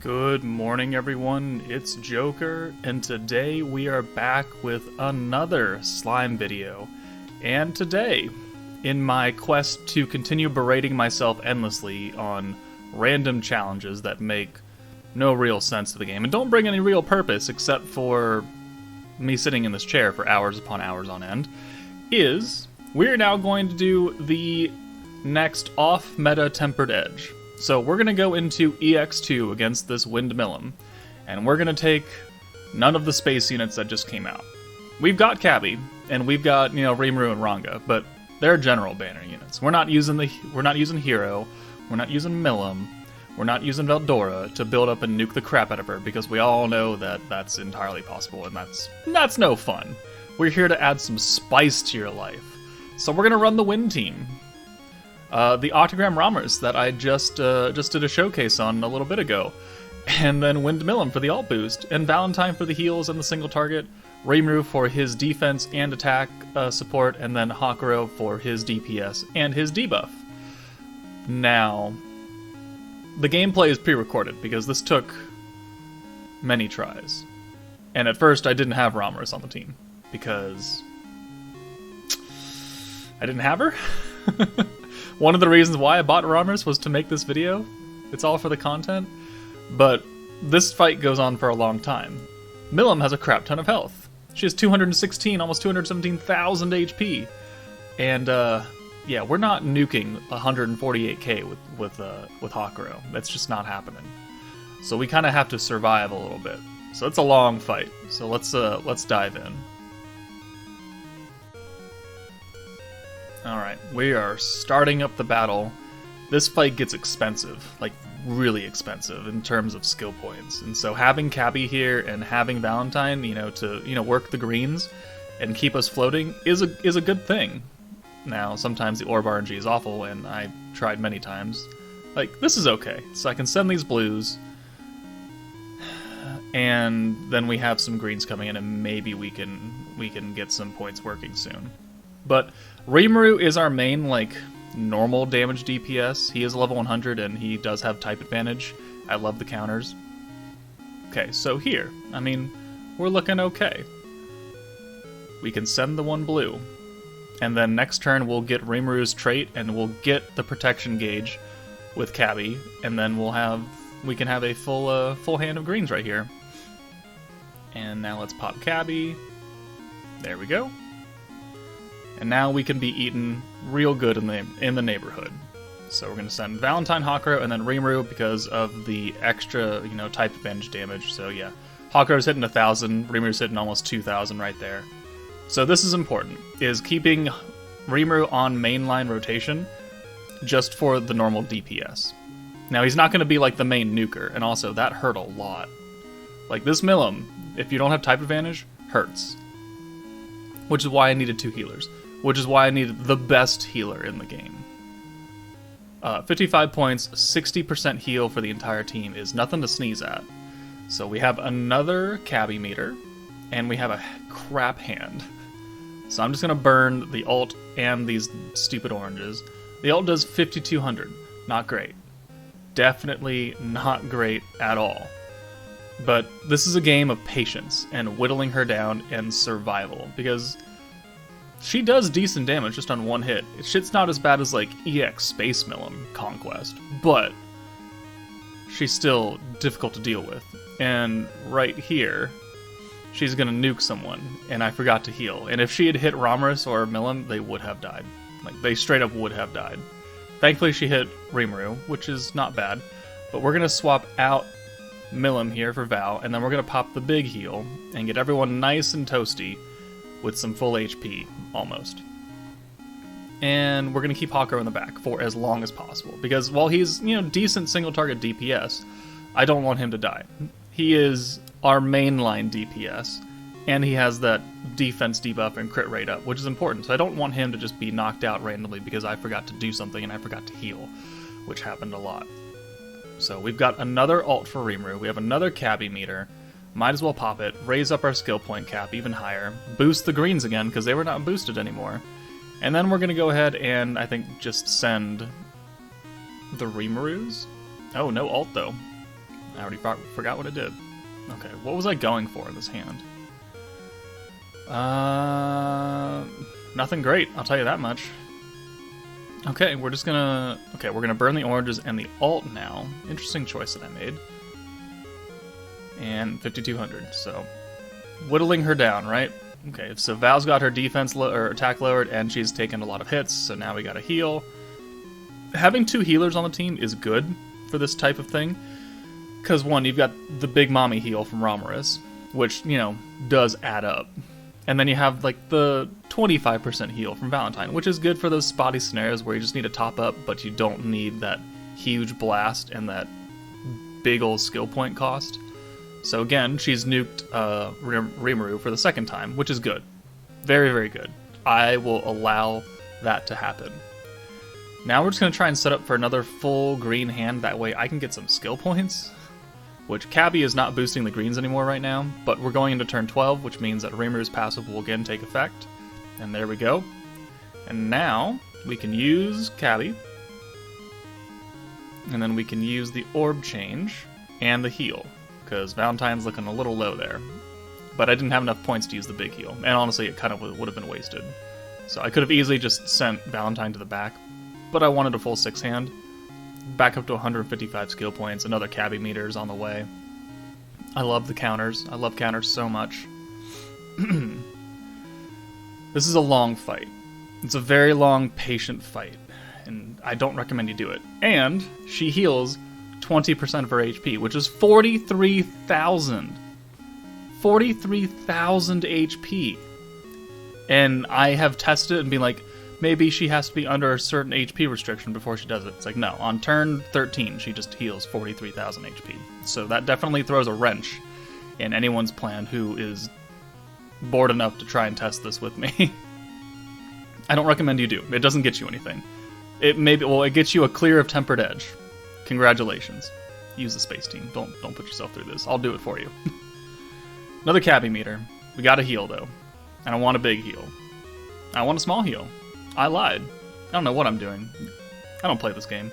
Good morning, everyone. It's Joker, and today we are back with another slime video. And today, in my quest to continue berating myself endlessly on random challenges that make no real sense to the game and don't bring any real purpose except for me sitting in this chair for hours upon hours on end, we're now going to do the next off-meta Tempered Edge. So we're going to go into EX2 against this Windmillum, and we're going to take none of the space units that just came out. We've got Cabby, and we've got, Rimuru and Ranga, but they're general banner units. We're not using Hero, we're not using Millum, we're not using Veldora to build up and nuke the crap out of her, because we all know that that's entirely possible, and that's no fun. We're here to add some spice to your life. So we're going to run the Wind team. The Octagram Rammers that I just did a showcase on a little bit ago. And then Windmillum for the alt boost, and Valentine for the heals and the single target, Rimuru for his defense and attack support, and then Hakuro for his DPS and his debuff. Now, the gameplay is pre-recorded because this took many tries. And at first I didn't have Rammers on the team because I didn't have her. One of the reasons why I bought Rammers was to make this video. It's all for the content. But this fight goes on for a long time. Millum has a crap ton of health. She has 216, almost 217,000 HP. And, yeah, we're not nuking 148k with Hakuro. That's just not happening. So we kind of have to survive a little bit. So it's a long fight. So let's dive in. Alright, we are starting up the battle. This fight gets expensive, like really expensive in terms of skill points. And so having Cabby here and having Valentine, to work the greens and keep us floating is a good thing. Now, sometimes the orb RNG is awful, and I tried many times. Like, this is okay. So I can send these blues, and then we have some greens coming in, and maybe we can get some points working soon. But Rimuru is our main, normal damage DPS. He is level 100, and he does have type advantage. I love the counters. Okay, so here, we're looking okay. We can send the one blue. And then next turn, we'll get Rimuru's trait, and we'll get the protection gauge with Cabby, and then we can have a full hand of greens right here. And now let's pop Cabby. There we go. And now we can be eaten real good in the neighborhood. So we're going to send Valentine, Hakuro, and then Rimuru because of the extra, type advantage damage. So yeah, Hakuro's hitting 1,000, Rimuru's hitting almost 2,000 right there. So this is important, is keeping Rimuru on mainline rotation just for the normal DPS. Now he's not going to be like the main nuker, and also that hurt a lot. Like this Millum, if you don't have type advantage, hurts. Which is why I needed 2 healers. Which is why I needed the best healer in the game. 55 points, 60% heal for the entire team is nothing to sneeze at. So we have another Cabby meter, and we have a crap hand. So I'm just going to burn the ult and these stupid oranges. The ult does 5,200. Not great. Definitely not great at all. But this is a game of patience and whittling her down and survival, because she does decent damage just on one hit. Shit's not as bad as EX Space Millum Conquest, but she's still difficult to deal with. And right here, she's gonna nuke someone, and I forgot to heal. And if she had hit Rammers or Millum, they would have died. They straight up would have died. Thankfully she hit Rimuru, which is not bad. But we're gonna swap out Millum here for Val, and then we're gonna pop the big heal and get everyone nice and toasty with some full HP, almost. And we're going to keep Hakuro in the back for as long as possible, because while he's, decent single-target DPS, I don't want him to die. He is our mainline DPS, and he has that defense debuff and crit rate up, which is important, so I don't want him to just be knocked out randomly because I forgot to do something and I forgot to heal, which happened a lot. So we've got another ult for Rimuru, we have another Cabby meter. Might as well pop it, raise up our skill point cap even higher, boost the greens again because they were not boosted anymore. And then we're going to go ahead and, I think, just send the Rimurus. Oh, no ult though. I already forgot what it did. Okay, what was I going for in this hand? Nothing great, I'll tell you that much. Okay, we're gonna burn the oranges and the alt now. Interesting choice that I made. And 5,200, so whittling her down, right? Okay, so Val's got her defense or attack lowered, and she's taken a lot of hits, so now we gotta heal. Having 2 healers on the team is good for this type of thing, because one, you've got the big mommy heal from Romulus, which, you know, does add up. And then you have, like, the 25% heal from Valentine, which is good for those spotty scenarios where you just need to top up, but you don't need that huge blast and that big old skill point cost. So again, she's nuked Rimuru for the second time, which is good. Very, very good. I will allow that to happen. Now we're just going to try and set up for another full green hand, that way I can get some skill points. Which Cabby is not boosting the greens anymore right now, but we're going into turn 12, which means that Rimuru's passive will again take effect. And there we go. And now we can use Cabby. And then we can use the orb change and the heal, because Valentine's looking a little low there. But I didn't have enough points to use the big heal, and honestly it kind of would have been wasted. So I could have easily just sent Valentine to the back, but I wanted a full 6 hand. Back up to 155 skill points, another Cabby meters on the way. I love the counters. I love counters so much. This is a long fight. It's a very long, patient fight, and I don't recommend you do it. And she heals 20% of her HP, which is 43,000. 43,000 HP. And I have tested it and been like, maybe she has to be under a certain HP restriction before she does it. It's like, no, on turn 13, she just heals 43,000 HP. So that definitely throws a wrench in anyone's plan who is bored enough to try and test this with me. I don't recommend you do. It doesn't get you anything. It gets you a clear of Tempered Edge. Congratulations. Use the space team. Don't put yourself through this. I'll do it for you. Another Cabby meter. We got a heal, though. I don't want a big heal. I want a small heal. I lied. I don't know what I'm doing. I don't play this game.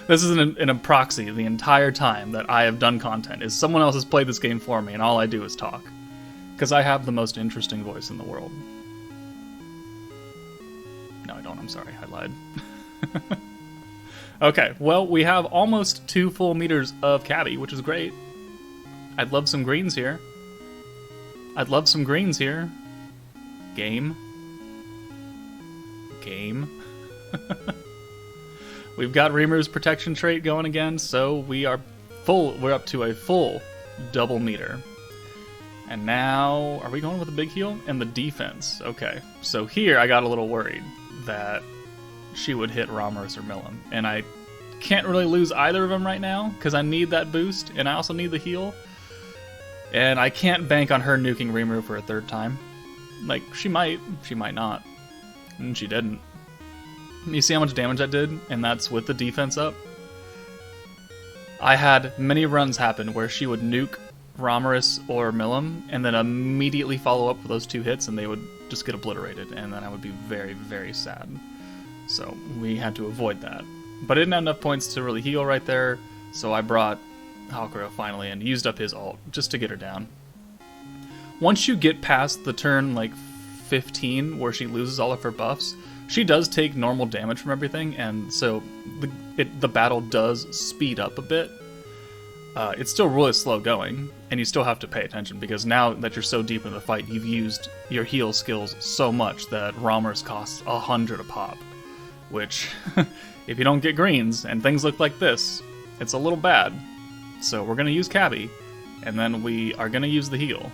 This is an proxy the entire time that I have done content, is someone else has played this game for me, and all I do is talk. Because I have the most interesting voice in the world. No, I don't. I'm sorry. I lied. Okay, well, we have almost 2 full meters of Cabby, which is great. I'd love some greens here. Game. We've got Rimuru's protection trait going again, so we're up to a full double meter. And now, are we going with a big heal? And the defense. Okay, so here I got a little worried that she would hit Romulus or Milim. And I can't really lose either of them right now, because I need that boost, and I also need the heal. And I can't bank on her nuking Rimuru for a 3rd time. Like, she might not. And she didn't. You see how much damage that did? And that's with the defense up? I had many runs happen where she would nuke Romulus or Milim, and then immediately follow up with those 2 hits, and they would just get obliterated, and then I would be very, very sad. So we had to avoid that. But I didn't have enough points to really heal right there, so I brought Halkara finally and used up his ult just to get her down. Once you get past the turn, like, 15, where she loses all of her buffs, she does take normal damage from everything, and so the battle does speed up a bit. It's still really slow going, and you still have to pay attention, because now that you're so deep in the fight, you've used your heal skills so much that Romulus costs 100 a pop, which, if you don't get greens, and things look like this, it's a little bad. So we're going to use Cabby, and then we are going to use the heal,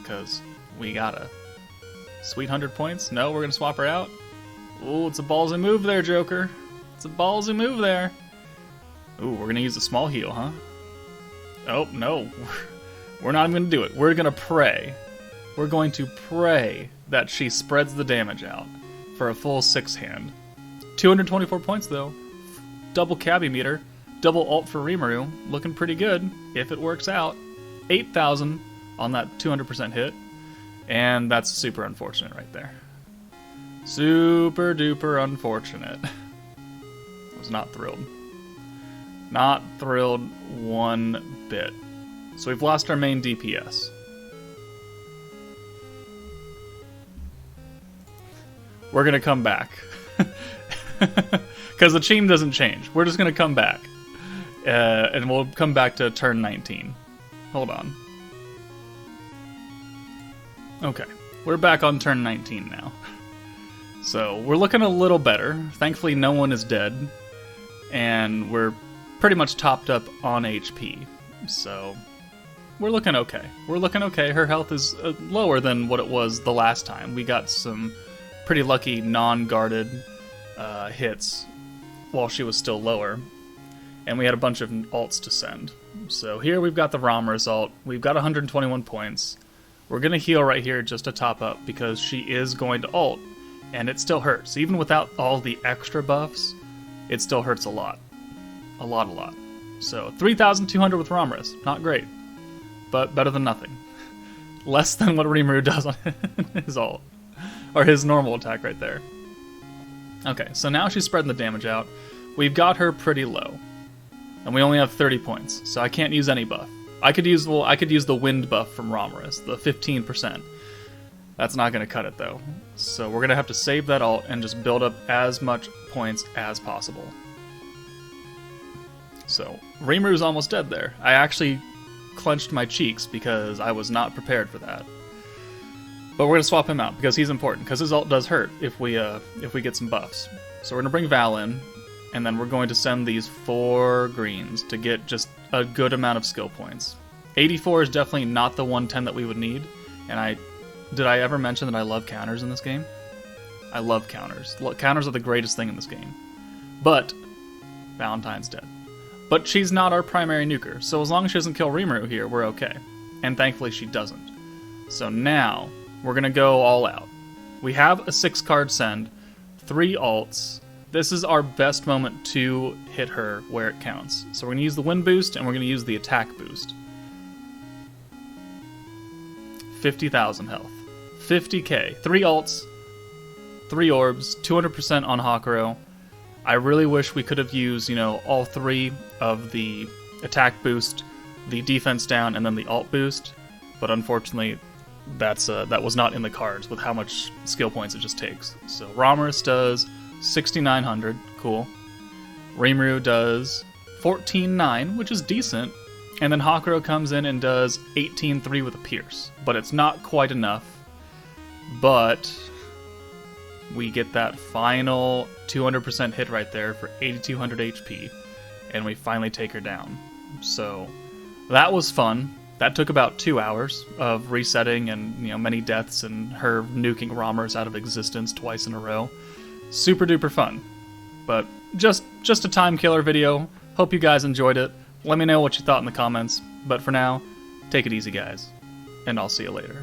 because we gotta. Sweet 100 points? No, we're going to swap her out? Ooh, it's a ballsy move there, Joker. It's a ballsy move there. Ooh, we're going to use a small heal, huh? Oh, no. We're not even going to do it. We're going to pray. We're going to pray that she spreads the damage out for a full 6 hand. 224 points, though. Double Cabby meter. Double ult for Rimuru. Looking pretty good, if it works out. 8,000 on that 200% hit. And that's super unfortunate right there. Super duper unfortunate. I was not thrilled. Not thrilled one bit. So we've lost our main DPS. We're gonna come back. Because the team doesn't change. We're just gonna come back. And we'll come back to turn 19. Hold on. Okay. We're back on turn 19 now. So, we're looking a little better. Thankfully, no one is dead. And we're pretty much topped up on HP. So, we're looking okay. We're looking okay. Her health is lower than what it was the last time. We got some pretty lucky non-guarded hits while she was still lower. And we had a bunch of alts to send. So here we've got the Rommer's ult. We've got 121 points. We're going to heal right here just to top up because she is going to ult. And it still hurts. Even without all the extra buffs, it still hurts a lot. A lot. So 3,200 with Rommer's. Not great. But better than nothing. Less than what Rimuru does on his ult. Or his normal attack right there. Okay, so now she's spreading the damage out. We've got her pretty low. And we only have 30 points, so I can't use any buff. I could use the wind buff from Rommerus, the 15%. That's not going to cut it, though. So we're going to have to save that ult and just build up as much points as possible. So, Rimuru's almost dead there. I actually clenched my cheeks because I was not prepared for that. But we're going to swap him out because he's important, because his ult does hurt if we get some buffs. So we're going to bring Val in, and then we're going to send these 4 greens to get just a good amount of skill points. 84 is definitely not the 110 that we would need, and did I ever mention that I love counters in this game? I love counters. Counters are the greatest thing in this game. But Valentine's dead. But she's not our primary nuker, so as long as she doesn't kill Rimuru here, we're okay. And thankfully she doesn't. So now, we're going to go all out. We have a 6-card send, 3 alts. This is our best moment to hit her where it counts. So we're going to use the wind boost, and we're going to use the attack boost. 50,000 health. 50k. 3 alts, 3 orbs, 200% on Hakuro. I really wish we could have used, all 3 of the attack boost, the defense down, and then the alt boost. But unfortunately, that was not in the cards with how much skill points it just takes. So Rommerus does 6,900, cool. Rimuru does 14,900, which is decent. And then Hakuro comes in and does 18,300 with a pierce. But it's not quite enough. But we get that final 200% hit right there for 8,200 HP. And we finally take her down. So that was fun. That took about 2 hours of resetting and many deaths and her nuking Rommerus out of existence twice in a row. Super duper fun. But just a time killer video. Hope you guys enjoyed it. Let me know what you thought in the comments. But for now, take it easy guys. And I'll see you later.